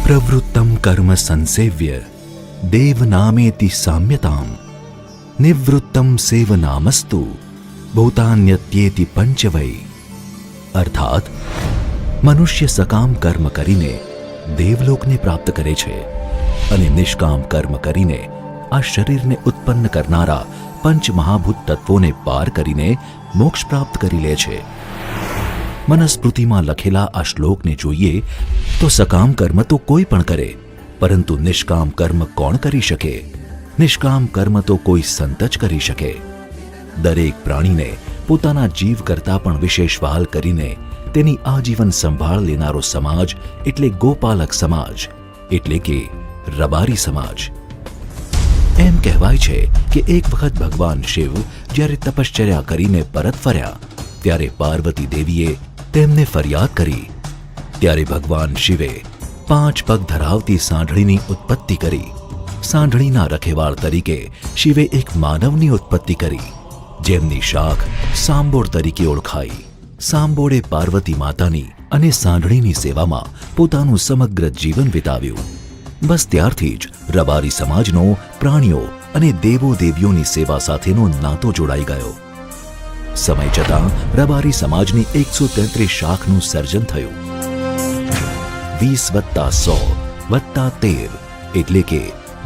પ્રવૃત્તમ કર્મ સંસેવ્ય દેવ નામેતિ સામ્યતામ નિવૃત્તમ સેવનામસ્તુ ભૂતાન્યત્યેતિ પંચવૈ. અર્થાત મનુષ્ય સકામ કર્મ કરીને દેવલોકને પ્રાપ્ત કરે છે અને નિષ્કામ કર્મ કરીને આ શરીરને ઉત્પન્ન કરનારા પંચમહાભૂત તત્વોને પાર કરીને મોક્ષ પ્રાપ્ત કરી લે છે. મનુસ્મૃતિમાં લખેલા આ શ્લોકને જોઈએ તો સકામ કર્મ તો કોઈ પણ કરે, પરંતુ નિષ્કામ કર્મ કોણ કરી શકે? નિષ્કામ કર્મ તો કોઈ સંત જ કરી શકે. દરેક પ્રાણીને પોતાના જીવ કરતાં પણ વિશેષ વહાલ કરીને તેની આજીવન સંભાળ લેનારો સમાજ એટલે ગોપાલક સમાજ, એટલે કે રબારી સમાજ. એમ કહેવાય છે કે એક વખત ભગવાન શિવ જ્યારે તપશ્ચર્યા કરીને પરત ફર્યા ત્યારે પાર્વતી દેવીએ તેમને ફરિયાદ કરી. ત્યારે ભગવાન શિવે 5 પગ ધરાવતી સાંઢળીની ઉત્પત્તિ કરી. સાંઢળીના રખેવાળ તરીકે શિવે એક માનવની ઉત્પત્તિ કરી, જેમની શાખ સાંબોળ તરીકે ઓળખાઈ. સાંબોળે પાર્વતી માતાની અને સાંઢળીની સેવામાં પોતાનું સમગ્ર જીવન વિતાવ્યું. બસ ત્યારથી જ રબારી સમાજનો પ્રાણીઓ અને દેવો દેવીઓની સેવા સાથેનો નાતો જોડાઈ ગયો. સમય જતાં રબારી સમાજની 133 શાખનું સર્જન થયું. 20+100+13 એટલે કે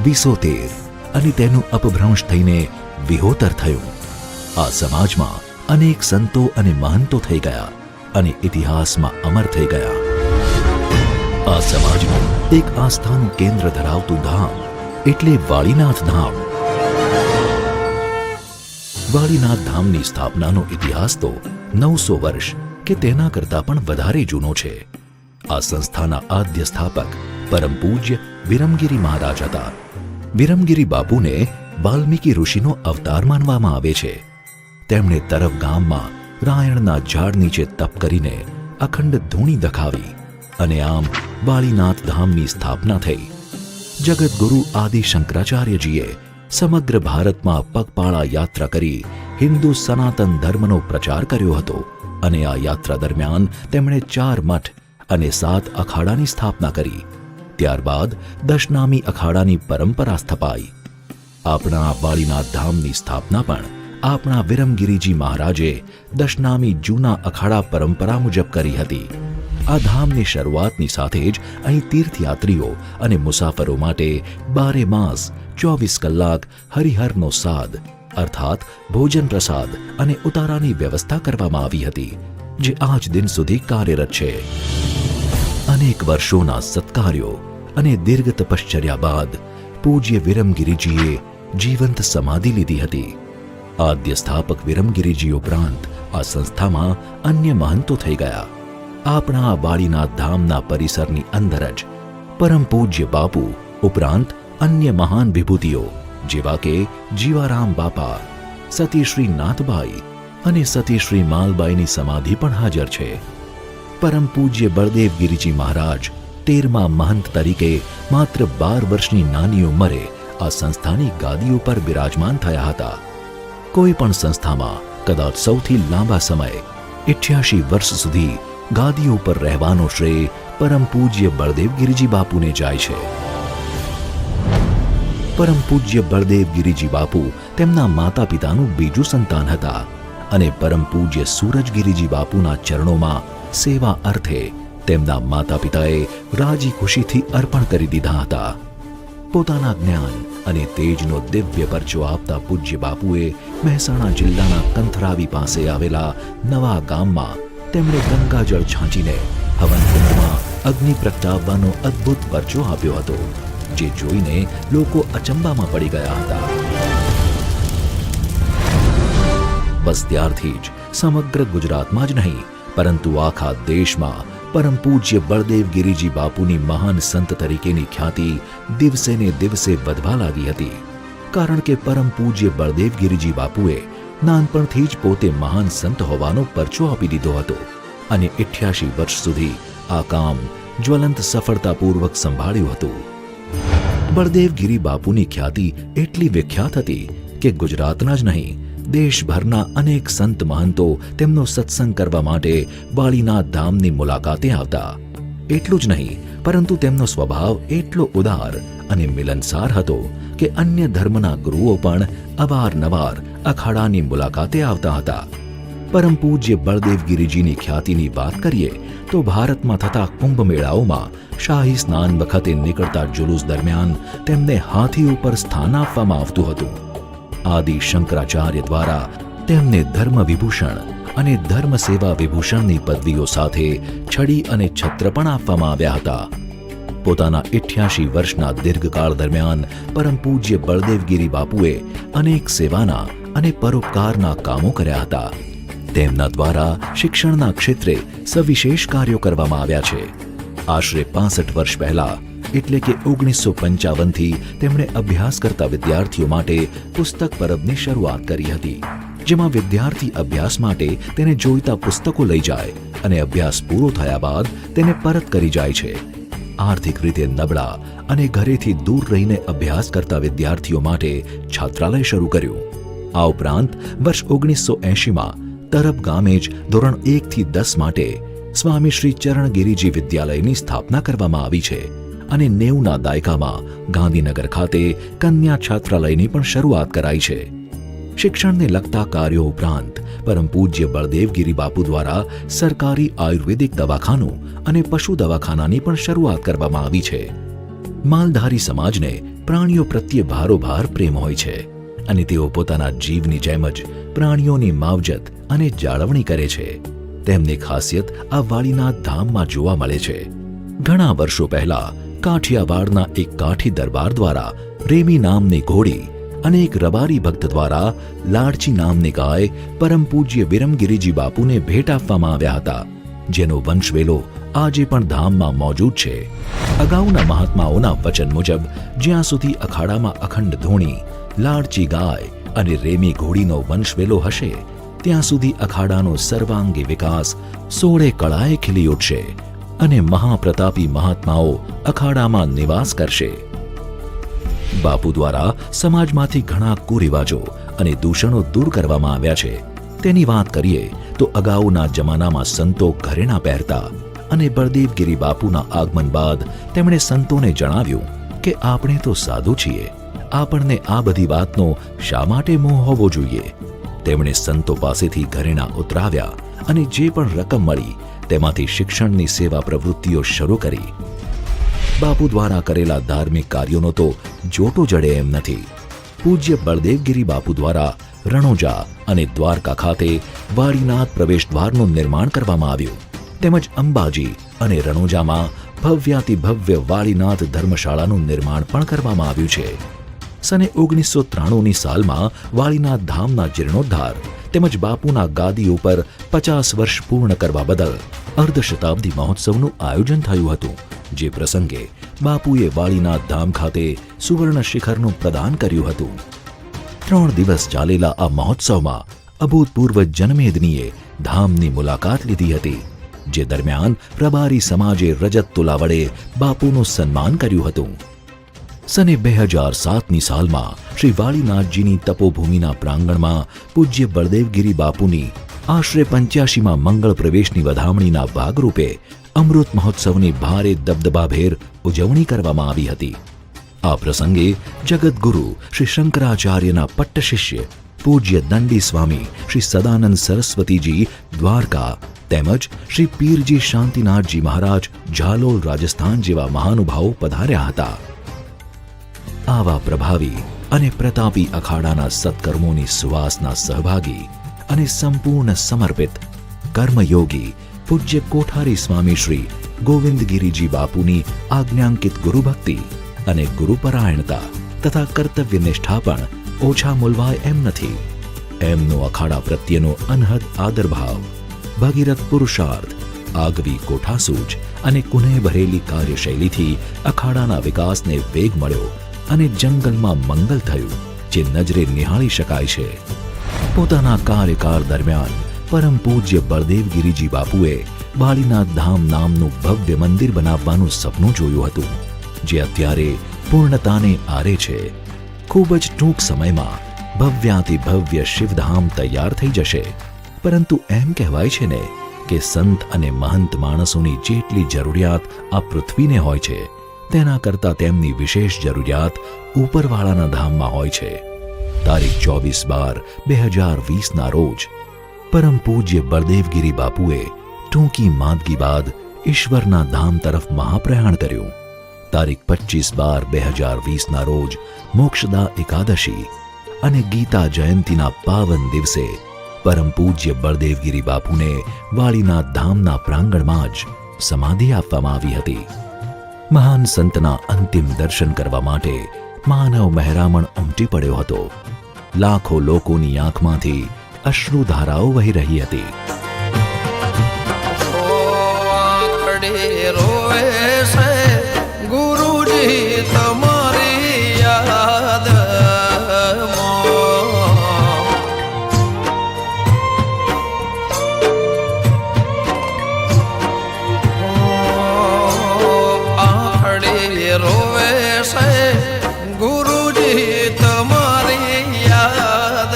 213 અને તેનું અપભ્રંશ થઈને વિહોતર થયું. આ સમાજમાં અનેક સંતો અને મહંતો થઈ ગયા અને ઇતિહાસમાં અમર થઈ ગયા. આ સમાજનું એક આસ્થાનું કેન્દ્ર ધરાવતું ધામ એટલે વાળીનાથ ધામ. વાળીનાથ ધામની સ્થાપનાનો ઇતિહાસ તો 900 વર્ષ કે તેના કરતાં પણ વધારે જૂનો છે. આ સંસ્થાના આદ્ય સ્થાપક પરમ પૂજ્ય વિરમગીરી મહારાજ હતા. વિરમગીરી બાપુને વાલ્મીકી ઋષિનો અવતાર માનવામાં આવે છે. તેમણે તરફ ગામમાં રાયણના ઝાડ નીચે તપ કરીને અખંડ ધૂણી દખાવી અને આમ વાળીનાથ ધામની સ્થાપના થઈ. જગતગુરુ આદિ શંકરાચાર્યજીએ સમગ્ર ભારતમાં પગપાળા યાત્રા કરી હિન્દુ સનાતન ધર્મનો પ્રચાર કર્યો હતો અને આ યાત્રા દરમિયાન તેમણે 4 મઠ અને 7 અખાડાની સ્થાપના કરી. ત્યારબાદ દશનામી અખાડાની પરંપરા સ્થપાઈ. આપણા વાળીનાથ ધામની સ્થાપના પણ આપણા વિરમગીરીજી મહારાજે દશનામી જૂના અખાડા પરંપરા મુજબ કરી હતી. આ ધામની શરૂઆતની સાથે જ અહીં તીર્થયાત્રીઓ અને મુસાફરો માટે 12 માસ 24 કલાક હરિહરનો સાદ અર્થાત ભોજન પ્રસાદ અને ઉતારાની વ્યવસ્થા કરવામાં આવી હતી, જે આજ દિન સુધી કાર્યરત છે. અનેક વર્ષોના સત્કાર્યો અને દીર્ઘ તપશ્ચર્યા બાદ પૂજ્ય વિરમગીરીજીએ જીવંત સમાધિ લીધી હતી. આદ્ય સ્થાપક વિરમગીરીજી ઉપરાંત આ સંસ્થામાં અન્ય મહંતો થઈ ગયા. આપણા વાળીનાથ ધામના પરિસરની અંદર જ પરમ પૂજ્ય બાપુ ઉપરાંત અન્ય મહાન વિભૂતિઓ જેવા કે જીવારામ બાપા, સતીશ્રી નાથબાઈ અને સતીશ્રી માલબાઈની સમાધિ પણ હાજર છે. પરમ પૂજ્ય બળદેવગીરીજી મહારાજ 13મા મહંત તરીકે માત્ર 12 વર્ષની નાની ઉંમરે આ સંસ્થાની ગાદી ઉપર બિરાજમાન થયા હતા. કોઈ પણ સંસ્થામાં કદાચ સૌથી લાંબા સમય 88 વર્ષ સુધી ગાદી ઉપર રહેવાનો શ્રેય પરમ પૂજ્ય બળદેવગીરીજી બાપુને જાય છે. પરમ પૂજ્ય બળદેવગીરીજી બાપુ તેમના માતા પિતાનું બીજું સંતાન હતા અને પરમ પૂજ્ય સૂરજગીરીજી બાપુના ચરણોમાં સેવા અર્થે તેમના માતા પિતાએ રાજી ખુશીથી અર્પણ કરી દીધા હતા. પોતાના જ્ઞાન અને તેજનો દિવ્ય પરચો આપતા પૂજ્ય બાપુએ મહેસાણા જિલ્લાના કંથરાવી પાસે આવેલા નવા ગામમાં તેમણે ગંગાજળ છાંચીને હવનકુંડમાં અગ્નિ પ્રગટાવવાનો અદ્ભુત પરચો આપ્યો હતો, જે જોઈને લોકો અચંબામાં પડી ગયા હતા. બસ ત્યારથી જ સમગ્ર ગુજરાતમાં જ નહીં પરંતુ આખા દેશમાં પરમ પૂજ્ય બળદેવગીરીજી બાપુની મહાન સંત તરીકેની ખ્યાતિ દિવસે ને દિવસે વધવા લાગી હતી. કારણ કે પરમ પૂજ્ય બળદેવગીરીજી બાપુએ નાનપણથી જ પોતે મહાન સંત હોવાનો પરચો આપી દીધો હતો અને 88 વર્ષ સુધી આ કામ જ્વલંત સફળતાપૂર્વક સંભાળ્યું હતું. બળદેવગીરી બાપુની ખ્યાતિ એટલી વિખ્યાત હતી કે ગુજરાતના જ નહીં દેશભરના અનેક સંત મહંતો તેમનો સત્સંગ કરવા માટે વાળીનાથ ધામની મુલાકાતે આવતા. એટલું જ નહીં પરંતુ તેમનો સ્વભાવ એટલો ઉદાર અને મિલનસાર હતો કે અન્ય ધર્મના ગુરુઓ પણ અવારનવાર અખાડાની મુલાકાતે આવતા હતા. પરમ પૂજ્ય બળદેવગીરીજીની ખ્યાતિની વાત કરીએ તો ભારતમાં થતા કુંભ મેળાઓમાં શાહી સ્નાન વખતે નીકળતા જુલુસ દરમિયાન તેમને હાથી ઉપર સ્થાન આપવામાં આવતું હતું. આદિ શંકરાચાર્ય દ્વારા તેમને ધર્મ વિભૂષણ અને ધર્મ સેવા વિભૂષણની પદવીઓ સાથે છડી અને છત્ર પણ આપવામાં આવ્યા હતા. પોતાના 88 વર્ષના દીર્ઘકાળ દરમિયાન પરમ પૂજ્ય બળદેવગીરી બાપુએ અનેક સેવાના અને પરોપકારના કામો કર્યા હતા. તેમના દ્વારા શિક્ષણના ક્ષેત્રે સવિશેષ કાર્યો કરવામાં આવ્યા છે. આશરે 65 વર્ષ પહેલા એટલે કે 1955થી તેમણે અભ્યાસ કરતા વિદ્યાર્થીઓ માટે પુસ્તક પરબની શરૂઆત કરી હતી, જેમાં વિદ્યાર્થી અભ્યાસ માટે તેને જોઈતા પુસ્તકો લઈ જાય અને અભ્યાસ પૂરો થયા બાદ તેને પરત કરી જાય છે. આર્થિક રીતે નબળા અને ઘરેથી દૂર રહીને અભ્યાસ કરતા વિદ્યાર્થીઓ માટે છાત્રાલય શરૂ કર્યું. આ ઉપરાંત વર્ષ 1980માં તરફ ગામે જ ધોરણ 1 થી 10 માટે સ્વામી શ્રી ચરણગીરીજી વિદ્યાલયની સ્થાપના કરવામાં આવી છે અને 90ના દાયકામાં ગાંધીનગર ખાતે કન્યા છાત્રાલયની પણ શરૂઆત કરાઈ છે. શિક્ષણને લગતા કાર્યો ઉપરાંત પરમ પૂજ્ય બળદેવગીરી બાપુ દ્વારા સરકારી આયુર્વેદિક દવાખાનું અને પશુ દવાખાનાની પણ શરૂઆત કરવામાં આવી છે. માલધારી સમાજને પ્રાણીઓ પ્રત્યે ભારોભાર પ્રેમ હોય છે અને તેઓ પોતાના જીવની જેમ જ પ્રાણીઓની માવજત અને જાળવણી કરે છે. તેમની ખાસિયત આ વાળીનાથ ધામમાં જોવા મળે છે. ઘણા વર્ષો પહેલા કાઠિયાવાડના એક કાઠી દરબાર દ્વારા રેમી નામની ઘોડી અને એક રબારી ભક્ત દ્વારા લાડચી નામની ગાય પરમ પૂજ્ય વિરમગીરીજી બાપુને ભેટ આપવામાં આવ્યા હતા, જેનો વંશવેલો આજે પણ ધામમાં મોજૂદ છે. અગાઉના મહાત્માઓના વચન મુજબ જ્યાં સુધી અખાડામાં અખંડ ધૂણી, લાડચી ગાય અને રેમી ઘોડીનો વંશવેલો હશે ત્યાં સુધી અખાડાનો સર્વાંગી વિકાસ 16 કળાએ ખીલી ઉઠશે અને મહાપ્રતાપી મહાત્માઓ અખાડામાં નિવાસ કરશે. બાપુ દ્વારા સમાજમાંથી ઘણા કુરિવાજો અને દૂષણો દૂર કરવામાં આવ્યા છે. તેની વાત કરીએ તો અગાઉના જમાનામાં સંતો ઘરેણાં પહેરતા અને બળદેવગીરી બાપુના આગમન બાદ તેમણે સંતોને જણાવ્યું કે આપણે તો સાધુ છીએ, આપણને આ બધી વાતનો શા માટે મોહ હોવો જોઈએ. તેમણે સંતો પાસેથી ઘરેણાં ઉતરાવ્યા અને જે પણ રકમ મળી તેમાંથી શિક્ષણની સેવા પ્રવૃત્તિઓ શરૂ કરી. બાપુ દ્વારા કરેલા ધાર્મિક કાર્યોનો તો જોટો જડે એમ નથી. પૂજ્ય બળદેવગીરી બાપુ દ્વારા રણોજા અને દ્વારકા ખાતે વાળીનાથ પ્રવેશ દ્વારનું નિર્માણ કરવામાં આવ્યું, તેમજ અંબાજી અને રણોજામાં ભવ્યાતિ ભવ્ય વાળીનાથ ધર્મશાળાનું નિર્માણ પણ કરવામાં આવ્યું છે. સને 1993ની સાલમાં વાળીનાથ ધામના જીર્ણોદ્ધાર તેમજ બાપુના ગાદી ઉપર 50 વર્ષ પૂર્ણ કરવા બદલ અર્ધશતાબ્દી મહોત્સવનું આયોજન થયું હતું, જે પ્રસંગે બાપુએ વાળીનાથ ધામ ખાતે સુવર્ણ શિખરનું પ્રદાન કર્યું હતું. 3 દિવસ ચાલેલા આ મહોત્સવમાં અભૂતપૂર્વ જનમેદનીએ ધામની મુલાકાત લીધી હતી, જે દરમિયાન રબારી સમાજે રજત તુલા વડે બાપુનું સન્માન કર્યું હતું. સને 2007ની સાલમાં શ્રી વાળીનાથજીની તપોભૂમિના પ્રાંગણમાં પૂજ્ય બળદેવગીરી બાપુની આશરે 85માં મંગળ પ્રવેશની વધામણીના ભાગરૂપે અમૃત મહોત્સવની ભારે દબદબાભેર ઉજવણી કરવામાં આવી હતી. આ પ્રસંગે જગતગુરુ શ્રી શંકરાચાર્યના પટ્ટ શિષ્ય પૂજ્ય દંડી સ્વામી શ્રી સદાનંદ સરસ્વતીજી દ્વારકા તેમજ શ્રી પીરજી શાંતિનાથજી મહારાજ ઝાલોલ રાજસ્થાન જેવા મહાનુભાવો પધાર્યા હતા. આવા પ્રભાવી અને પ્રતાપી અખાડાના સત્કર્મોની સુવાસના સહભાગી અને સંપૂર્ણ સમર્પિત કર્મયોગી પૂજ્ય કોઠારી સ્વામી શ્રી ગોવિંદગીરીજી બાપુની આજ્ઞાંકિત ગુરુભક્તિ અને ગુરુપરાયણતા તથા કર્તવ્ય નિષ્ઠા પણ ઓછા મૂલવાય એમ નથી. એમનો અખાડા પ્રત્યેનો અનહદ આદરભાવ, ભગીરથ પુરુષાર્થ, આગવી કોઠાસૂઝ અને કુનેહ ભરેલી કાર્યશૈલીથી અખાડાના વિકાસને વેગ મળ્યો અને જંગલમાં મંગલ થયું, જે નજરે નિહાળી શકાય છે. પોતાના કાર્યકાળ દરમિયાન પરમ પૂજ્ય બળદેવગીરીજી બાપુએ વાળીનાથ ધામ નામનું ભવ્ય મંદિર બનાવવાનું સપનું જોયું હતું, જે અત્યારે પૂર્ણતાને આરે છે. ખૂબ જ ટૂંક સમયમાં ભવ્યાતિ ભવ્ય શિવધામ તૈયાર થઈ જશે. પરંતુ એમ કહેવાય છે ને કે સંત અને મહંત માણસોની જેટલી જરૂરિયાત આ પૃથ્વીને હોય છે તેના કરતાં તેમની વિશેષ જરૂરિયાત ઉપરવાળાના ધામમાં હોય છે. તારીખ 24/12/2020 રોજ પરમ પૂજ્ય બળદેવગીરી બાપુએ ટૂંકી માંદગી બાદ ઈશ્વરના ધામ તરફ મહાપ્રયાણ કર્યું. તારીખ 25/12/2020 રોજ મોક્ષદા એકાદશી અને ગીતા જયંતીના પાવન દિવસે પરમ પૂજ્ય બળદેવગીરી બાપુને વાળીનાથ ધામના પ્રાંગણમાં જ સમાધિ આપવામાં આવી હતી. મહાન સંતના અંતિમ દર્શન કરવા માટે માનવ મહેરામણ ઉમટી પડ્યો હતો. લાખો લોકોની આંખમાંથી અશ્રુધારાઓ વહી રહી હતી. રોવે છે ગુરુજી તમારી યાદ આખડે રોવે છે ગુરુજી તમારી યાદ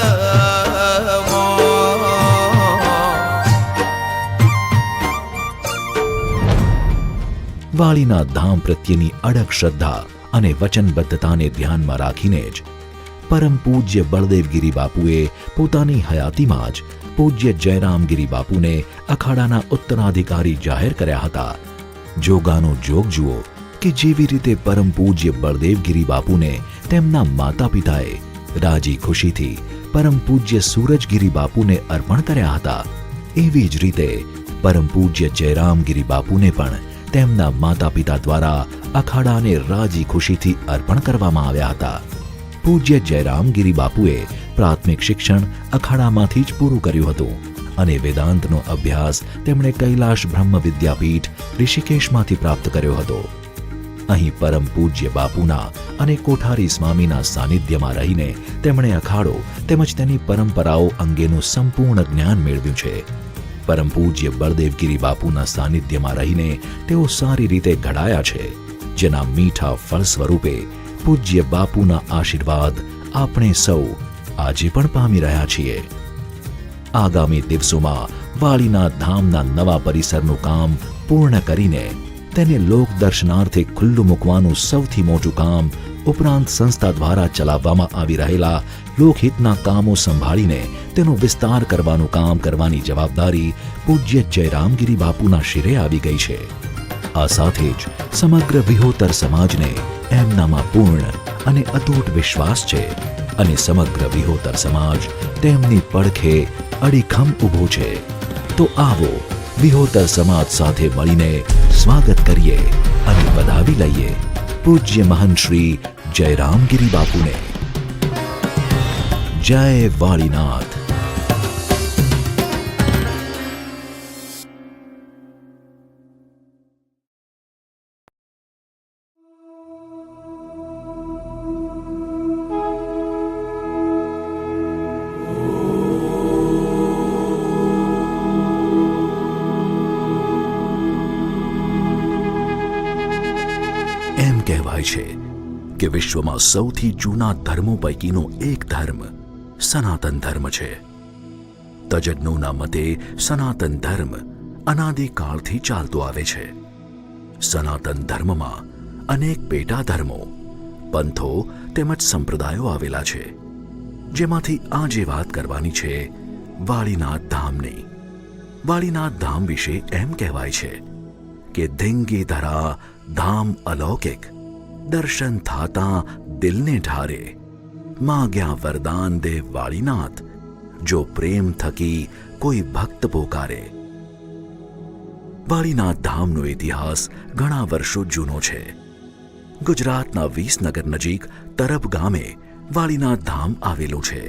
વાળીનાથ ધામ પ્રત્યેની અડગ શ્રદ્ધા અને વચનબદ્ધતાને ધ્યાનમાં રાખીને જ પરમ પૂજ્ય બળદેવગીરી બાપુએ પોતાની હયાતીમાં જ પૂજ્ય જયરામગીરી બાપુને અખાડાના ઉત્તરાધિકારી જાહેર કર્યા હતા. જોગાનો જોગ જુઓ કે જેવી રીતે પરમ પૂજ્ય બળદેવગીરી બાપુને તેમના માતા પિતાએ રાજી ખુશીથી પરમ પૂજ્ય સૂરજગીરી બાપુને અર્પણ કર્યા હતા, એવી જ રીતે પરમ પૂજ્ય જયરામગીરી બાપુને પણ તેમના માતા પિતા દ્વારા અખાડાને રાજી ખુશીથી અર્પણ કરવામાં આવ્યા હતા. પૂજ્ય જયરામગીરી બાપુએ પ્રાથમિક શિક્ષણ અખાડામાંથી જ પૂરું કર્યું હતું અને વેદાંતનો અભ્યાસ તેમણે કૈલાશ બ્રહ્મ વિદ્યાપીઠ ઋષિકેશમાંથી પ્રાપ્ત કર્યો હતો. અહીં પરમ પૂજ્ય બાપુના અને કોઠારી સ્વામીના સાનિધ્યમાં રહીને તેમણે અખાડો તેમજ તેની પરંપરાઓ અંગેનું સંપૂર્ણ જ્ઞાન મેળવ્યું છે. પરમ પૂજ્ય બળદેવગીરી બાપુના સાનિધ્યમાં રહીને તેઓ સારી રીતે ઘડાયા છે, જેના મીઠા ફળ સ્વરૂપે પૂજ્ય બાપુના આશીર્વાદ આપણે સૌ આજે પણ પામી રહ્યા છીએ. આગામી દિવસોમાં વાળીનાથ ધામના નવા પરિસરનું કામ પૂર્ણ કરીને તેને લોક દર્શનાર્થે ખુલ્લું મૂકવાનું સૌથી મોટું કામ ઉપરાંત સંસ્થા દ્વારા ચલાવવામાં આવી રહેલા લોકહિતના કામો સંભાળીને તેનો વિસ્તાર કરવાનું કામ કરવાની જવાબદારી પૂજ્ય જયરામગીરી બાપુના શિરે આવી ગઈ છે. આ સાથે જ સમગ્ર વિહોતર સમાજને એમનામાં પૂર્ણ અને અતૂટ વિશ્વાસ છે અને સમગ્ર વિહોતર સમાજ તેમની પડખે અડીખમ ઊભો છે. તો આવો વિહોતર સમાજ સાથે મળીને સ્વાગત કરીએ અને વધાવી લઈએ પૂજ્ય મહંત શ્રી જયરામગીરી બાપુને. જય વાળીનાથ. એમ કહેવાય છે કે વિશ્વમાં સૌથી જૂના ધર્મો પૈકીનો એક ધર્મ સનાતન ધર્મ છે. તજજ્ઞોના મતે સનાતન ધર્મ અનાદિકાળથી ચાલતો આવે છે. સનાતન ધર્મમાં અનેક પેટા ધર્મો, પંથો તેમજ સંપ્રદાયો આવેલા છે, જેમાંથી આજે વાત કરવાની છે વાળીનાથ ધામની. વાળીનાથ ધામ વિશે એમ કહેવાય છે કે ધીંગી ધરા ધામ અલૌકિક, દર્શન થાતા દિલને ઢારે, માગ્યા વરદાન દે વાળીનાથ, જો પ્રેમ થકી કોઈ ભક્ત પોકારે. વાળીનાથ ધામનો ઇતિહાસ ઘણા વર્ષો જૂનો છે. ગુજરાતના વિસનગર નજીક તરબ ગામે વાળીનાથ ધામ આવેલું છે,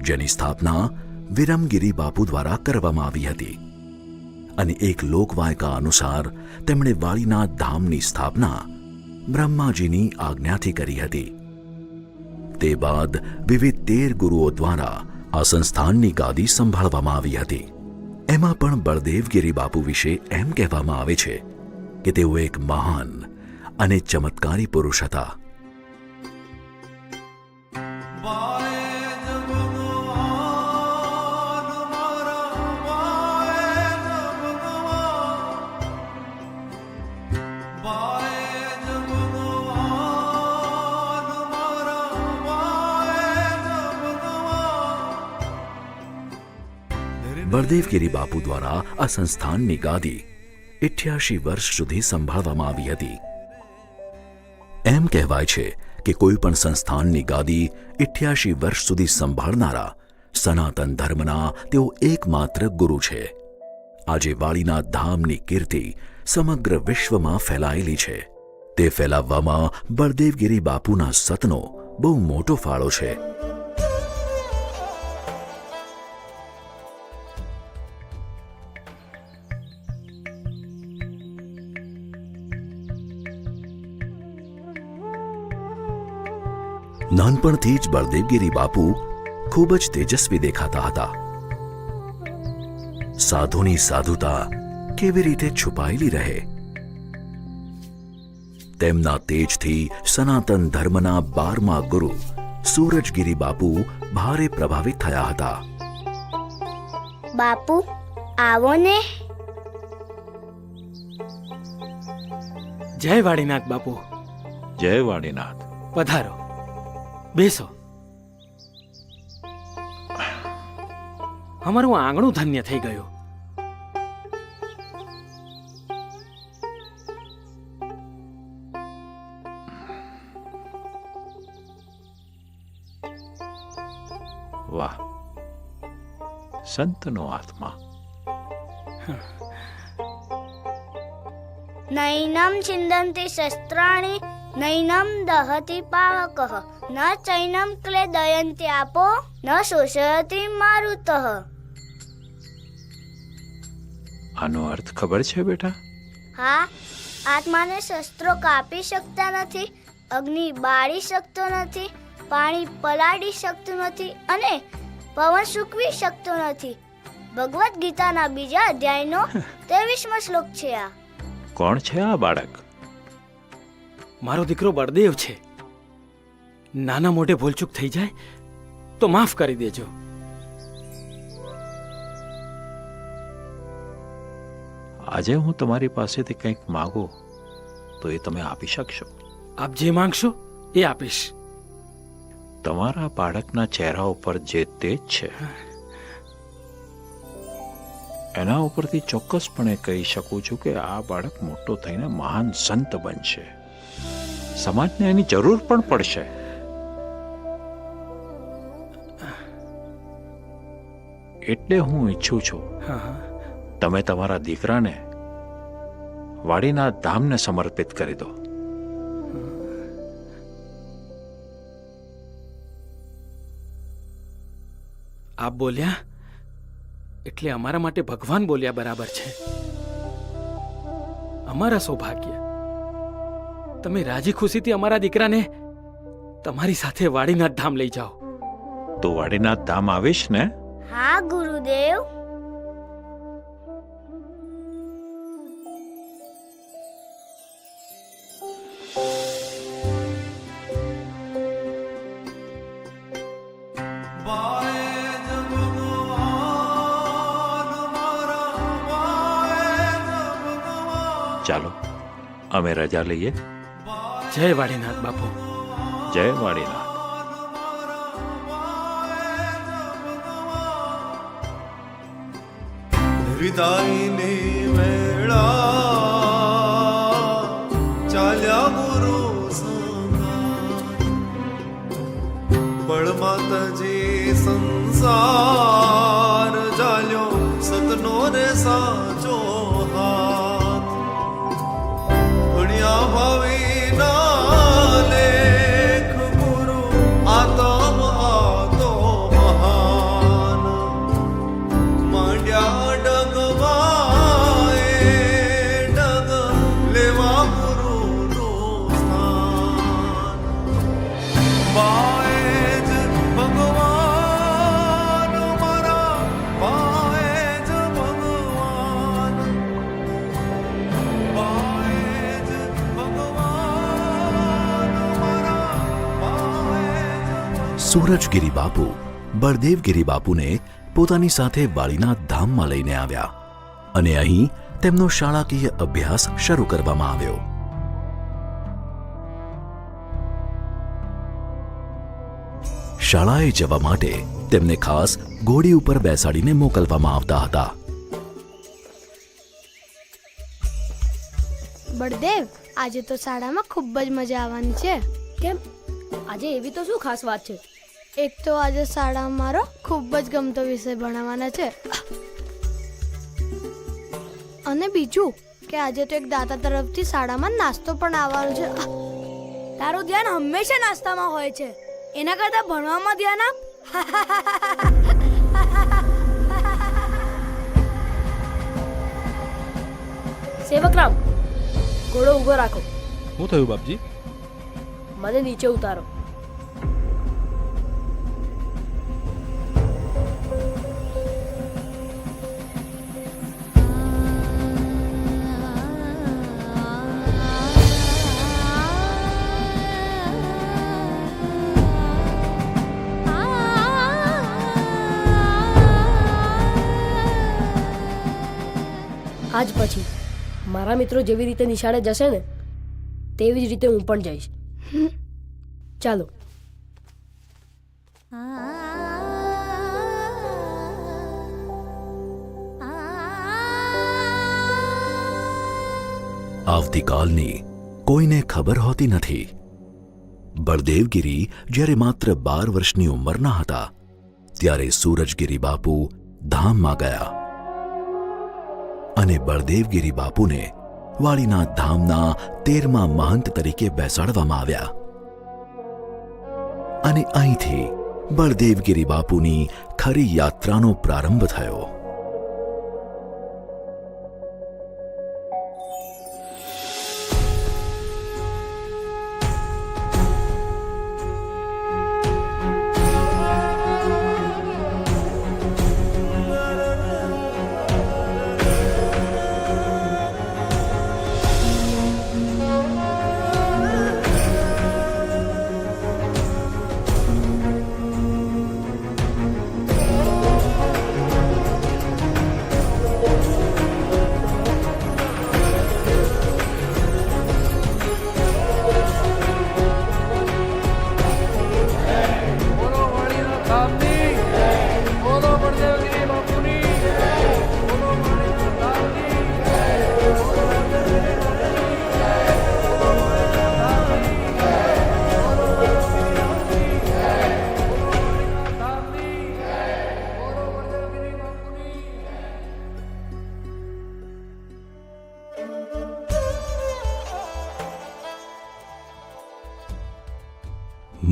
જેની સ્થાપના વિરમગીરી બાપુ દ્વારા કરવામાં આવી હતી અને એક લોકવાયકા અનુસાર તેમણે વાળીનાથ ધામની સ્થાપના બ્રહ્માજીની આજ્ઞાથી કરી હતી. તે બાદ વિવિધ 13 ગુરુઓ દ્વારા આ સંસ્થાનની ગાદી સંભાળવામાં આવી હતી. એમાં પણ બળદેવગીરી બાપુ વિશે એમ કહેવામાં આવે છે કે તેઓ એક મહાન અને ચમત્કારી પુરુષ હતા. બળદેવગીરી બાપુ દ્વારા આ સંસ્થાનની ગાદી 88 વર્ષ સુધી સંભાળવામાં આવી હતી. એમ કહેવાય છે કે કોઈ પણ સંસ્થાનની ગાદી 88 વર્ષ સુધી સંભાળનારા સનાતન ધર્મના તેઓ એકમાત્ર ગુરુ છે. આજે વાડીનાથ ધામની કીર્તિ સમગ્ર વિશ્વમાં ફેલાયેલી છે. તે ફેલાવવામાં બળદેવગીરી બાપુના સતનો બહુ મોટો ફાળો છે. નાનપણથી જ બળદેવગીરી બાપુ ખૂબ જ તેજસ્વી દેખાતા હતા. સાધુની સાધુતા કેવી રીતે છુપાયેલી રહે, તેમના તેજથી સનાતન ધર્મના 12મા ગુરુ સૂરજગીરી બાપુ ભારે પ્રભાવિત થયા હતા. બાપુ આવો ને. જય વાડીનાથ બાપુ. જય વાડીનાથ. પધારો, બેસો. અમારું આંગણું ધન્ય થઈ ગયું. વાહ, સંતનો આત્મા. નૈનમ છિંદન્તિ શસ્ત્રાણિ નૈનમ દહતિ પાવકઃ ન ચૈનમ ક્લેદયન્તિ આપો ન શોષયતિ મારુતઃ. આનો અર્થ ખબર છે બેટા? હા, આત્માને શસ્ત્રો કાપી શકતા નથી, અગ્નિ બાળી શકતો નથી, પાણી પલાળી શકતું નથી અને પવન સૂકવી શકતો નથી. ભગવદ્ ગીતાના બીજા અધ્યાયનો 23મો શ્લોક છે આ. કોણ છે આ બાળક? મારો દીકરો બળદેવ છે. નાના મોટે ભૂલચૂક થઈ જાય તો માફ કરી દેજો. આજે હું તમારી પાસેથી કંઈક માંગુ તો એ તમે આપી શકશો? આપ જે માંગશો એ આપીશ. તમારા બાળકના ચહેરા ઉપર જે તેજ છે એના ઉપરથી ચોક્કસપણે કહી શકું છું કે આ બાળક મોટો થઈને મહાન સંત બનશે. સમાજને એની જરૂર પણ પડશે. એટલે હું ઈચ્છું છું હા, તમે તમારા દીકરાને વાડીનાથ ધામને સમર્પિત કરી દો. આપ બોલ્યા એટલે અમારા માટે ભગવાન બોલ્યા બરાબર છે. અમારા સૌભાગ્ય. તમે રાજી ખુશીથી અમારા દીકરાને તમારી સાથે વાડીનાથ ધામ લઈ જાઓ. તો વાડીનાથ ધામ આવીશ ને? હા ગુરુદેવ. ચાલો અમે રજા લઈએ. જય વાડીનાથ બાપુ. જય વાડીનાથ. વિદાયને વેળા ચાલ્યા ગુરુ સંગાત, બળમાતાજી સંસાર ચાલ્યો સતનો રે સાચો હાથ. ભણ્યા ભાવીના લેખ ગુરુ આતમ આતો મહાન. માંડ્યા સૂરજગીરી બાપુ બળદેવગીરી બાપુને પોતાની સાથે વાડીનાથ ધામમાં લઈને આવ્યા અને અહીં તેમનો શાળાકીય અભ્યાસ શરૂ કરવામાં આવ્યો. શાળાએ જવા માટે તેમને ખાસ ઘોડી ઉપર બેસાડીને મોકલવામાં આવતા હતા. બળદેવ, આજે તો શાળામાં ખૂબ જ મજા આવવાની છે. કેમ? આજે એવી તો શું ખાસ વાત છે? એક તો આજે શાળામાં મારો ખૂબ જ ગમતો વિષય ભણાવવાના છે, અને બીજું કે આજે તો એક દાતા તરફથી શાળામાં નાસ્તો પણ આવવાનો છે. તારું ધ્યાન હંમેશા નાસ્તામાં હોય છે, એના કરતા ભણવામાં ધ્યાન આપ. સેવકરામ, ઘોડો ઊભો રાખો. શું થયું બાપજી? મને નીચે ઉતારો. આજ પછી મારા મિત્રો જેવી રીતે નિશાળે જશે ને તેવી જ રીતે હું પણ જઈશ. ચાલો. આવતીકાલની કોઈને ખબર હોતી નથી. બળદેવગીરી જ્યારે માત્ર 12 વર્ષની ઉંમરના હતા ત્યારે સૂરજગીરી બાપુ ધામમાં ગયા અને બળદેવગીરી બાપુને વાળીનાથ ધામના 13મા મહંત તરીકે બેસાડવામાં આવ્યા અને અહીંથી બળદેવગીરી બાપુની ખરી યાત્રાનો પ્રારંભ થયો.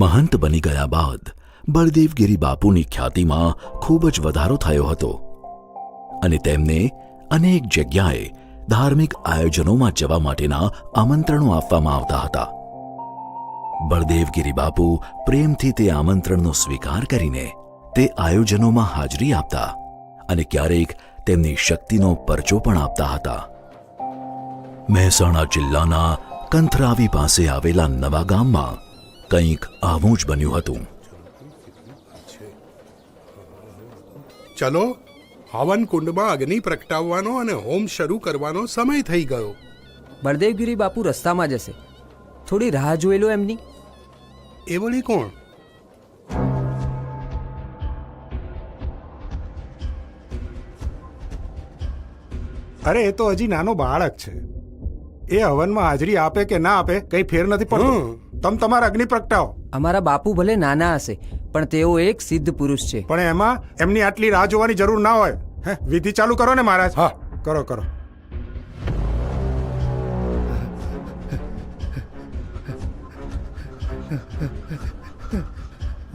મહંત બની ગયા બાદ બળદેવગીરી બાપુની ખ્યાતિમાં ખૂબ જ વધારો થયો હતો અને તેમને અનેક જગ્યાએ ધાર્મિક આયોજનોમાં જવા માટેના આમંત્રણો આપવામાં આવતા હતા. બળદેવગીરી બાપુ પ્રેમથી તે આમંત્રણનો સ્વીકાર કરીને તે આયોજનોમાં હાજરી આપતા અને ક્યારેક તેમની શક્તિનો પરચો પણ આપતા હતા. મહેસાણા જિલ્લાના કંથરાવી પાસે આવેલા નવા ગામમાં કંઈક આવું જ બન્યું હતું. ચલો, હવન કુંડમાં અગ્નિ પ્રગટાવવાનો અને હોમ શરૂ કરવાનો સમય થઈ ગયો. બળદેવગીરી બાપુ રસ્તામાં જશે, થોડી રાહ જોઈ લો એમની. એ વળી કોણ? અરે એ તો હજી નાનો બાળક છે. એ હવનમાં હાજરી આપે કે ના આપે કઈ ફેર નથી પડતો. તમે તમારા અગ્નિ પ્રગટાવો. અમારા બાપુ ભલે નાના હશે પણ તેઓ એક સિદ્ધ પુરુષ છે. પણ એમાં એમની આટલી રાહ જોવાની જરૂર ના હોય. હે, વિધિ ચાલુ કરો ને મહારાજ. હા, કરો કરો.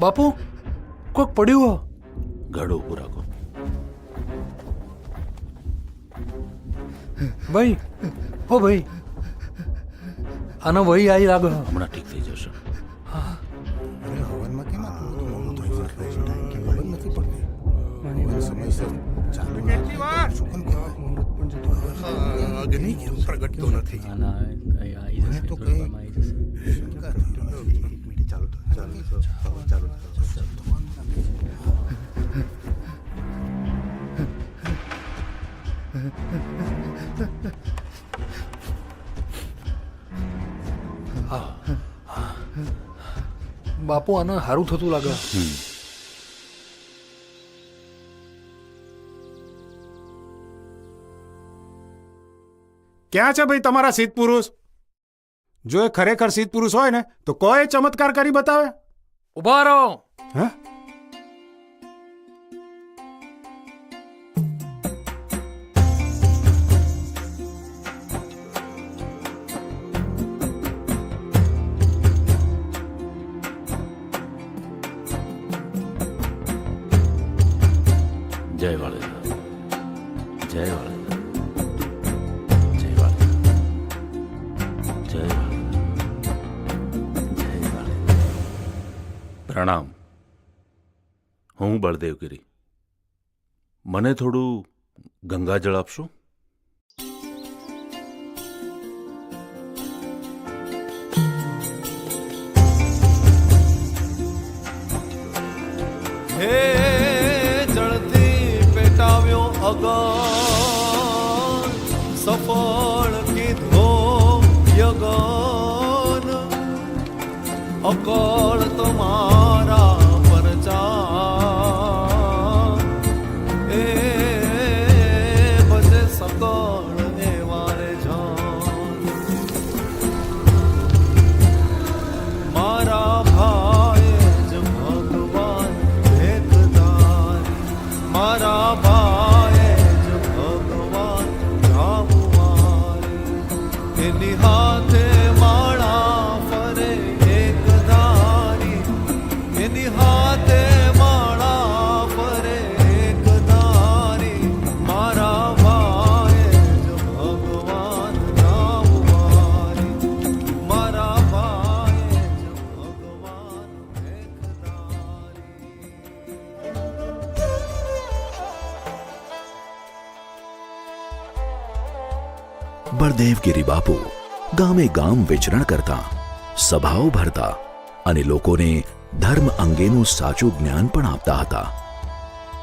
બાપુ, કોક પડ્યું હો. ઘડો ઉભો રાખો. ભાઈ, ઓ ભાઈ, આનો વહી આવી લાગે. હમણાં ઠીક થઈ જશે. હવનમાં કેમ આટલું બધું મોડું થઈ શકે છે? ખબર નથી પડતી. સમયસર ચાલુ અગ્નિ કેમ પ્રગટતો નથી? તો કઈ ચાલુ ચાલુ. બાપુ, આને સારું થતું લાગે. ક્યાં છે ભાઈ તમારા સિદ્ધ પુરુષ? જો એ ખરેખર સિદ્ધ પુરુષ હોય ને તો કોઈ ચમત્કાર કરી બતાવે. ઉભા રહો. હે? જય વાળેલા, જય વાળેલા, જય વાળેલા, જય વાળેલા, જય વાળેલા. પ્રણામ. હું બળદેવગીરી. મને થોડું ગંગાજળ આપશો? હે જળથી પેટાવ્યો અગન, સફળ કીધો યગન, અકળ તમારા પરચા, એ ભજે સકળ એવા રે જાન. મારા ભાઈ જ ભગવાન ભેખધારી, મારા ભાઈ જ ભગવાન રામવારી, એની હાથે માળા ફરે એક ધારી, એની હાથે માળા ફરે એક ધારી, મારા ભાઈ જ ભગવાન રામવારી, મારા ભાઈ જ ભગવાન ભેખધારી. બળદેવગીરી બાપુ ગામે ગામ વિચરણ કરતા, સભાઓ ભરતા અને લોકોને ધર્મ અંગેનું સાચું જ્ઞાન પણ આપતા હતા.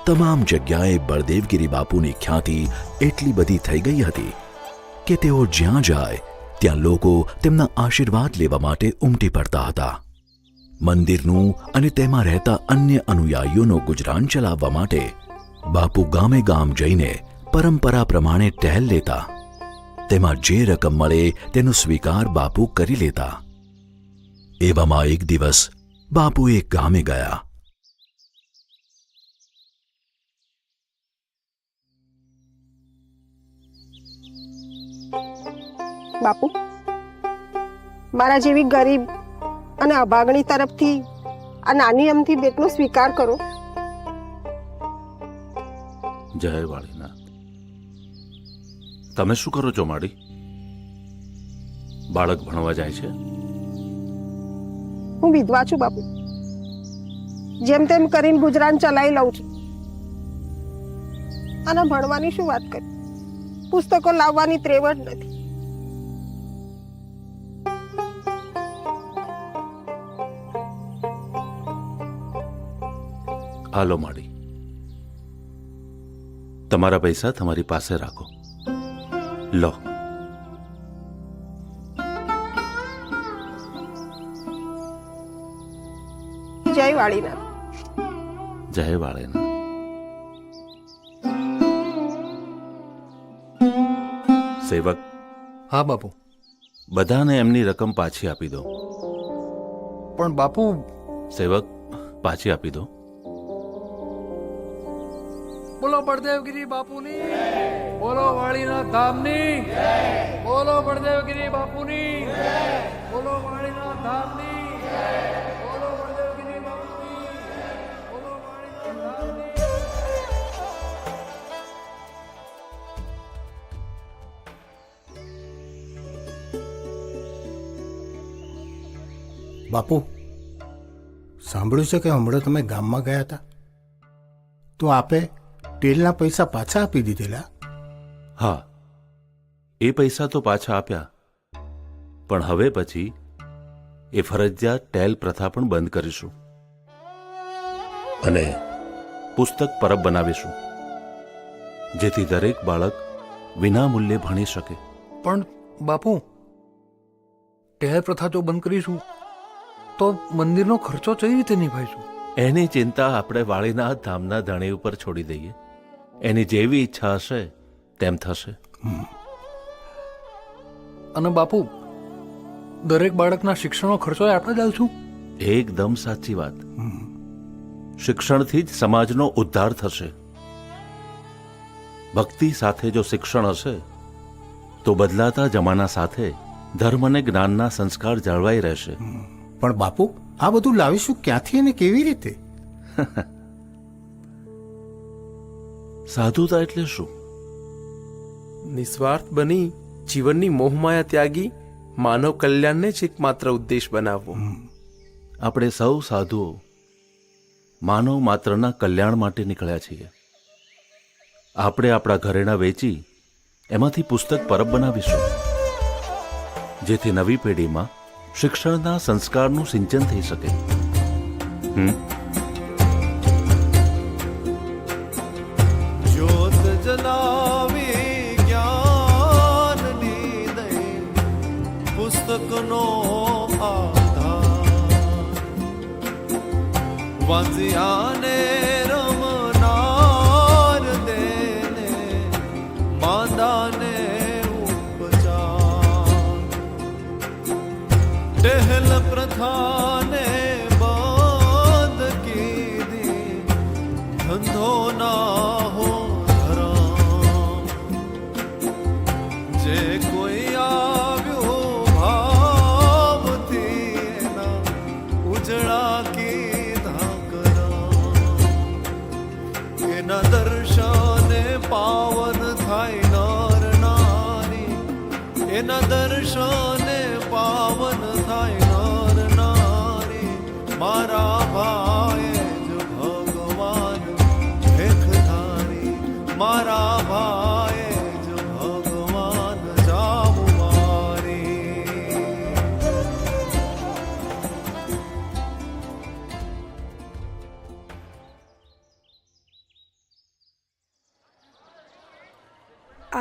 તમામ જગ્યાએ બળદેવગીરી બાપુની ખ્યાતિ એટલી બધી થઈ ગઈ હતી કે તેઓ જ્યાં જાય ત્યાં લોકો તેમના આશીર્વાદ લેવા માટે ઉમટી પડતા હતા. મંદિરનું અને તેમાં રહેતા અન્ય અનુયાયીઓનું ગુજરાન ચલાવવા માટે બાપુ ગામે ગામ જઈને પરંપરા પ્રમાણે ટહેલ લેતા. તેમાં જે રકમ મળે તેનો સ્વીકાર બાપુ કરી લેતા. એવામાં એક દિવસ બાપુ એક ગામે ગયા. બાપુ, મારા જેવી ગરીબ અને અભાગણી તરફથી આ નાની અમથી ભેટનો સ્વીકાર કરો. જય વાળીનાથ. તમે શું કરો છો માડી? બાળક ભણવા જાય છે? હું વિધવા છું બાપુ. જેમ તેમ કરીને ગુજરાન ચલાવી લઉં છું. અને ભણવાની શું વાત કરી, પુસ્તકો લાવવાની ત્રેવડ નથી. હાલો માડી, તમારા પૈસા તમારી પાસે રાખો. લો. જય વાળીનાથ. જય વાળીનાથ. સેવક, હા બાપુ. બધાને એમની રકમ પાછી આપી દો. પણ બાપુ, સેવક, પાછી આપી દો. બોલો બળદેવગીરી બાપુની, બોલો વાળીનાથ ધામની, બોલો બળદેવગીરી બાપુની, બોલો વાળીનાથ ધામની, બોલો બળદેવગીરી બાપુની, બોલો વાળીનાથ ધામની. બાપુ, સાંભળ્યું છે કે હમણાં તમે ગામમાં ગયા હતા તો આપે તેલના પૈસા પાછા આપી દીધેલા? હા, એ પૈસા તો પાછા આપ્યા, પણ હવે પછી એ ફરજિયાત ટેલ પ્રથા પણ બંધ કરીશું અને પુસ્તક પરબ બનાવીશું, જેથી દરેક બાળક વિનામૂલ્યે ભણી શકે. પણ બાપુ, ટેલ પ્રથા તો બંધ કરીશું તો મંદિરનો ખર્ચો કઈ રીતે નિભાઈશું? એની ચિંતા આપણે વાળીનાથ ધામના ધણી ઉપર છોડી દઈએ. એની જેવી ઈચ્છા હશે તેમ થશે. અને બાપુ દરેક બાળકના શિક્ષણનો ખર્ચો આપણે જ આલશું? એકદમ સાચી વાત. શિક્ષણથી જ સમાજનો ઉદ્ધાર થશે. ભક્તિ સાથે જો શિક્ષણ હશે તો બદલાતા જમાના સાથે ધર્મ અને જ્ઞાનના સંસ્કાર જળવાઈ રહેશે. પણ બાપુ આ બધું લાવીશું ક્યાંથી અને કેવી રીતે? સાધુતા એટલે શું? નિસ્વાર્થ બની જીવનની મોહમાયા ત્યાગી માનવ કલ્યાણને જ એકમાત્ર ઉદ્દેશ બનાવવો. આપણે સૌ સાધુઓ માનવ માત્રના કલ્યાણ માટે નીકળ્યા છીએ. આપણે આપણા ઘરેણાં વેચી એમાંથી પુસ્તક પરબ બનાવીશું, જેથી નવી પેઢીમાં શિક્ષણના સંસ્કારનું સિંચન થઈ શકે. જ્યોત જલાવી જ્ઞાનની દઈ પુસ્તકનો આધાર વાંચ્યાને રમનાર દેને માંદાને ઉપચાર ટહેલ પ્રથાને બંધ કીધી ધંધો ના હો ધરમ જે કોઈ આવ્યો ભાવથી એના ઉજળા કીધા કરમ એના દર્શને પાવન થાય નર નારી એના દર્શને પાવન થાય નર નારી મારા ભાઈ જ ભગવાન ભેખધારી મારા ભાઈ જ ભગવાન જાવું મારી.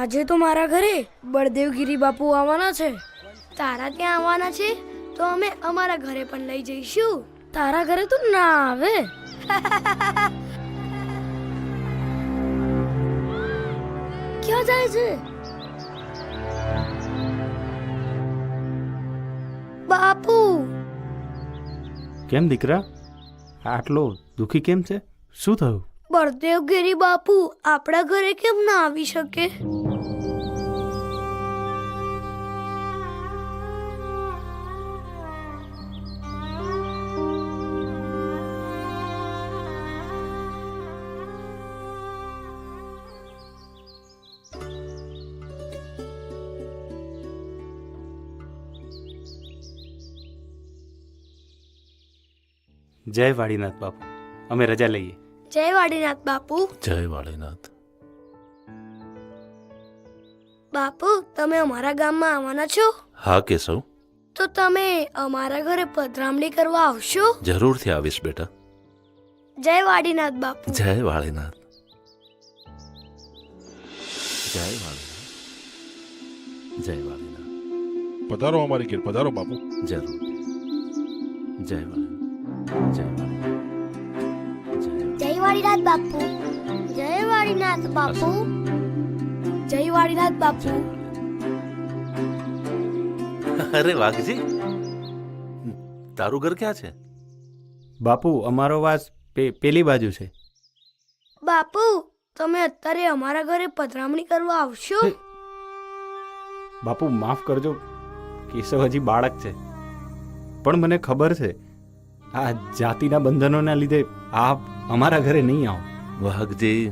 આજે તો મારા ઘરે બળદેવગીરી બાપુ આવવાના છે. તારા ત્યાં આવવાના છે તો અમે અમારા ઘરે પણ લઈ જઈશું. તારા ઘરે તો ના આવે. ક્યાં જાય છે? બાપુ કેમ દીકરા, આટલો દુખી કેમ છે? શું થયું? બળદેવગીરી બાપુ આપણા ઘરે કેમ ના આવી શકે? જય વાડીનાથ બાપુ, અમે રજા લઈએ. જય વાડીનાથ બાપુ. જય વાળીનાથ. બાપુ તમે અમારા ગામમાં આવવાના છો? હા કેશવ, તો તમે અમારા ઘરે પધરામણી કરવા આવશો? જરૂરથી આવીશ બેટા. જય વાડીનાથ બાપુ. જય વાળીનાથ. જય વાળીનાથ. જય વાળીનાથ. પધારો અમારી ઘેર, પધારો બાપુ. જરૂર. જય વાળીનાથ. જય વાળીનાથ. જય વાડીનાથ બાપુ. જય વાડીનાથ બાપુ. જય વાડીનાથ બાપુ. અરે વાઘજી, તારું ઘર ક્યાં છે? બાપુ અમારો વાસ પેલી બાજુ છે. બાપુ તમે અત્યારે અમારા ઘરે પધરામણી કરવા આવશો? બાપુ માફ કરજો, કેશવ હજી બાળક છે. પણ મને ખબર છે આ જાતિના બંધનોના લીધે આપ અમારા ઘરે નહીં આવો. વાઘજી,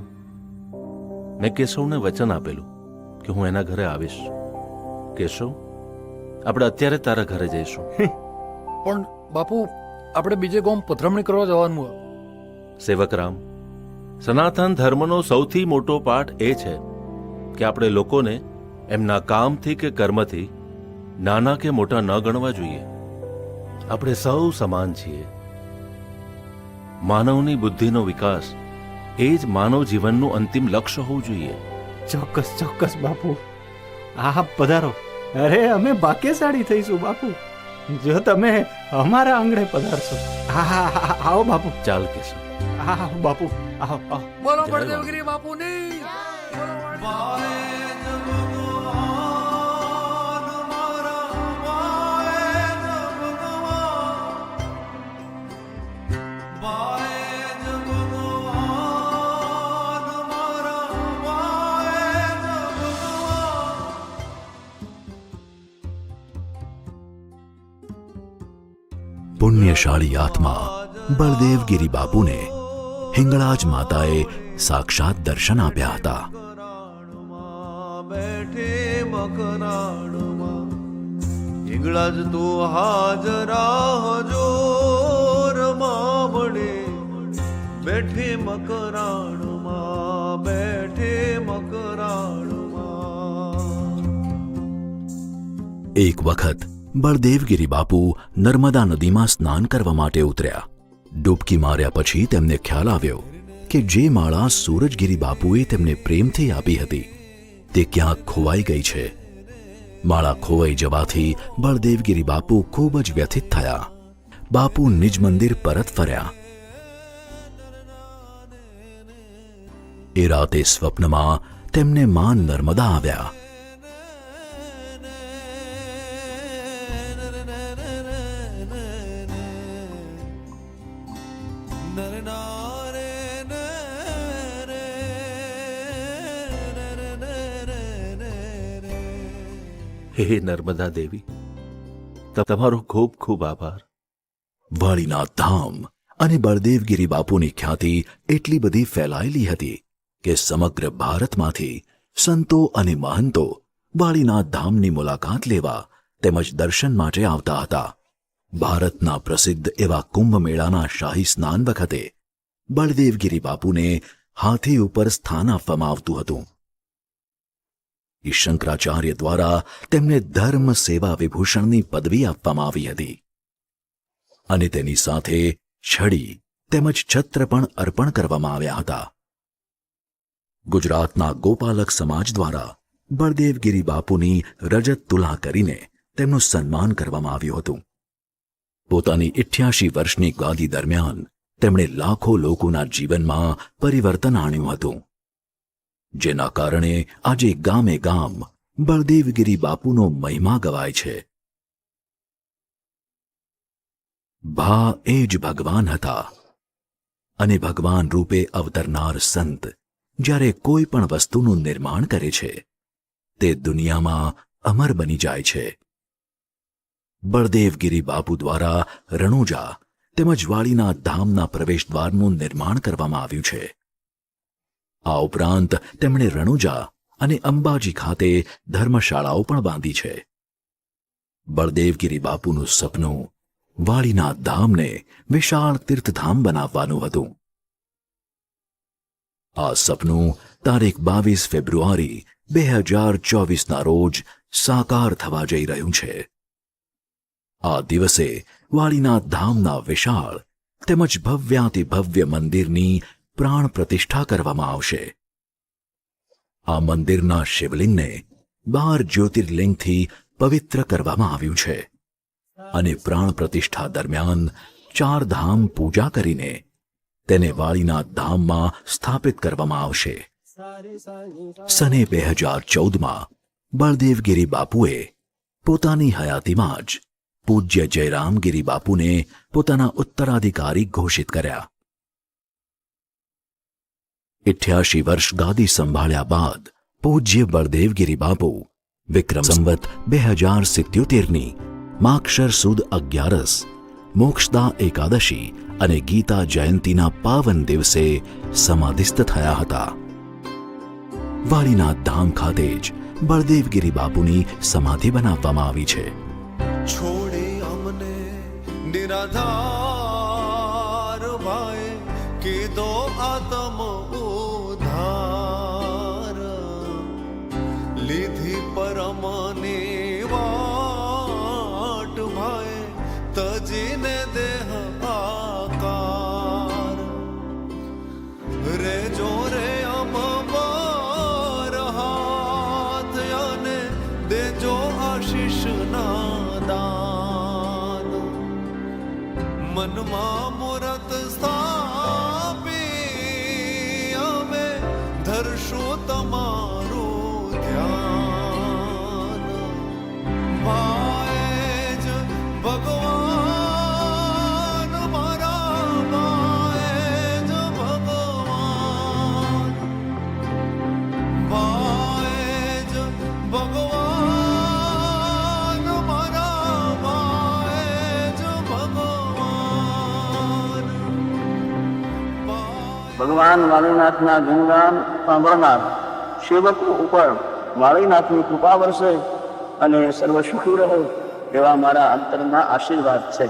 મેં કેશવને વચન આપેલું કે હું એના ઘરે આવીશ. કેશવ, આપણે અત્યારે તારા ઘરે જઈશું. પણ બાપુ આપણે બીજે ગામ પધરામણી કરવા જવાનું હોય. સેવકરામ, સનાતન ધર્મનો સૌથી મોટો પાઠ એ છે કે આપણે લોકોને એમના કામથી કે કર્મથી નાના કે મોટા ન ગણવા જોઈએ. આપણે સૌ સમાન છીએ. માનવની બુદ્ધિનો વિકાસ એ જ માનવ જીવનનું અંતિમ લક્ષ્ય હોવું જોઈએ. ચોક્કસ ચોક્કસ બાપુ, આપ પધારો. અરે અમે ભાગ્યશાળી થઈશું બાપુ જો તમે અમારા આંગણે પધારશો. હા, આવો બાપુ. ચાલ કેશવ. હા બાપુ, આવો આવો. બોલો બળદેવગીરી બાપુની. ભાઈ જ ભગવાન પુણ્યશાળી આત્મા બળદેવગીરી બાપુને હિંગળાજ માતાએ સાક્ષાત દર્શન આપ્યા હતા. બેઠે મકરાણમાં હિંગળાજ તો હાજરા હજોર મામડે બેઠે મકરાણમાં બેઠે મકરાણમાં. એક વખત બળદેવગીરી બાપુ નર્મદા નદીમાં સ્નાન કરવા માટે ઉતર્યા. ડૂબકી માર્યા પછી તેમને ખ્યાલ આવ્યો કે જે માળા સૂરજગીરી બાપુએ તેમને પ્રેમથી આપી હતી તે ક્યાંક ખોવાઈ ગઈ છે. માળા ખોવાઈ જવાથી બળદેવગીરી બાપુ ખૂબ જ વ્યથિત થયા. બાપુ નિજ મંદિર પરત ફર્યા. એ રાતે સ્વપ્નમાં તેમને માં નર્મદા આવ્યા. હે નર્મદા દેવી, તમારો ખૂબ ખૂબ આભાર. વાળીનાથ ધામ અને બળદેવગીરી બાપુની ખ્યાતિ એટલી બધી ફેલાયેલી હતી કે સમગ્ર ભારતમાંથી સંતો અને મહંતો વાળીનાથ ધામની મુલાકાત લેવા તેમજ દર્શન માટે આવતા હતા. ભારતના પ્રસિદ્ધ એવા કુંભ મેળાના શાહી સ્નાન વખતે બળદેવગીરી બાપુને હાથી ઉપર સ્થાન આપવામાં આવતું હતું. શંકરાચાર્ય દ્વારા તેમને ધર્મ સેવા વિભૂષણની પદવી આપવામાં આવી હતી અને તેની સાથે છડી તેમજ છત્ર પણ અર્પણ કરવામાં આવ્યા હતા. ગુજરાતના ગોપાલક સમાજ દ્વારા બળદેવગીરી બાપુની રજત તુલા કરીને તેમનું સન્માન કરવામાં આવ્યું હતું. પોતાની 88 વર્ષની ગાદી દરમિયાન તેમણે લાખો લોકોના જીવનમાં પરિવર્તન આણ્યું હતું, જેના કારણે આજે ગામે ગામ બળદેવગીરી બાપુનો મહિમા ગવાય છે. ભા એ જ ભગવાન હતા અને ભગવાન રૂપે અવતરનાર સંત જ્યારે કોઈ પણ વસ્તુનું નિર્માણ કરે છે તે દુનિયામાં અમર બની જાય છે. બળદેવગીરી બાપુ દ્વારા રણુજા તેમજ વાળીના ધામના પ્રવેશદ્વારનું નિર્માણ કરવામાં આવ્યું છે. આ ઉપરાંત તેમણે રણુજા અને અંબાજી ખાતે ધર્મશાળાઓ પણ બાંધી છે. બળદેવગીરી બાપુનું સપનું વાળીના ધામને વિશાળ તીર્થધામ બનાવવાનું હતું. આ સપનું તારીખ 22 ફેબ્રુઆરી 2024ના રોજ સાકાર થવા જઈ રહ્યું છે. આ દિવસે વાળીના ધામના વિશાળ તેમજ ભવ્યાતિ ભવ્ય મંદિરની પ્રાણ પ્રતિષ્ઠા કરવામાં આવશે. આ મંદિરના શિવલિંગને 12 જ્યોતિર્લિંગથી પવિત્ર કરવામાં આવ્યું છે અને પ્રાણ પ્રતિષ્ઠા દરમિયાન 4 ધામ પૂજા કરીને તેને વાળીના ધામમાં સ્થાપિત કરવામાં આવશે. સને 2014માં બળદેવગીરી બાપુએ પોતાની હયાતીમાં જ પૂજ્ય જયરામગીરી બાપુને પોતાના ઉત્તરાધિકારી ઘોષિત કર્યા. 88 વર્ષ ગાદી સંભાળ્યા બાદ પૂજ્ય બળદેવગીરી બાપુ વિક્રમ સંવત 2077ની માક્ષર સુદ 11 મોક્ષદા એકાદશી અને ગીતા જયંતીના પાવન દિવસે સમાધિસ્થ થયા હતા. વાળીના ધામ ખાતે જ બળદેવગીરી બાપુની સમાધિ બનાવવામાં આવી છે. છોડે અમને નિરાધાર ભાઈ કીધો આત્મ ઉધાર લીધી પરમની વાટ ભાઈ તજીને દેહ આકાર રે જોરે અમર હાથ અને દેજો આશીષ ના દાન મનમાં મૂરત સ્થાપી અમે ધરશું તમારું ધ્યાન ભાઈ જ ભગવાન મારા ભાઈ જ ભગવાન ભાઈ જ ભગવાન મારા ભાઈ જ ભગવાન ભગવાન વાળીનાથના ગુણગાન સાંભળનાર સેવકો ઉપર વાળીનાથની કૃપા વરસે અને સર્વ સુખી રહે એવા મારા અંતરના આશીર્વાદ છે.